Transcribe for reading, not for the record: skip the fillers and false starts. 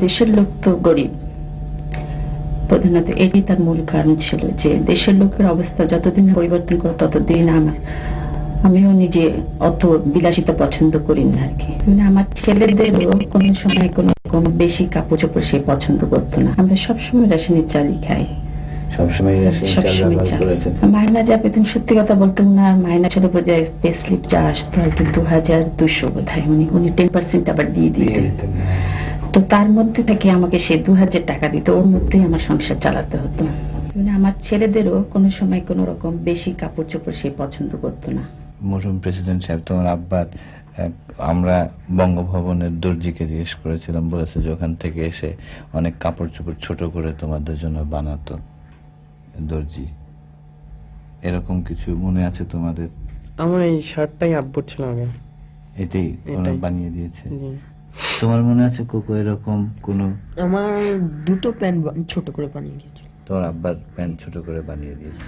দেশের লোক তো গরিব, প্রধানত এটি তার মূল কারণ ছিল যে দেশের লোকের অবস্থা যতদিন পরিবর্তন করে ততদিন আমিও নিজে অত বিলাসিতা পছন্দ করি না আর কি। মানে আমার ছেলেদেরও কোনো সময় কোনো বেশি কাপড় চোপড় সে পছন্দ করতো না। আমরা সবসময় রেশনের চালই খাই, সবসময় মাইনা যা পেতেন, সত্যি কথা বলতে আর মাইনা ছিল বোধহয় পে স্লিপ যা আসতো আর কি 2200 বোধহয়, উনি 10% আবার দিয়ে দিতেন। তো তার মধ্যে থেকে আমাকে সে 2000 টাকা দিত, ওর মধ্যেই আমার সংসার চালাতে হতো। মানে আমার ছেলেদেরও কোনো সময় কোনো রকম বেশি কাপড় চোপড় সে পছন্দ করতো না। মরহুম প্রেসিডেন্ট সাহেব, তোমার আব্বার আমরা বঙ্গভবনের দর্জিকে জিজ্ঞেস করেছিলাম, বলেছে যে ওখান থেকে এসে অনেক কাপড় চোপড় ছোট করে তোমাদের জন্য বানাতো দর্জি। এরকম কিছু মনে আছে তোমাদের? আমার এই শার্টটাই আব্বুর ছিল আগে, এটাই ওরা বানিয়ে দিয়েছে। তোমার মনে আছে কোকো এরকম কোন? আমার দুটো প্যান্ট ছোট করে বানিয়ে দিয়েছিল। তোমার আব্বার প্যান্ট ছোট করে বানিয়ে দিয়েছে।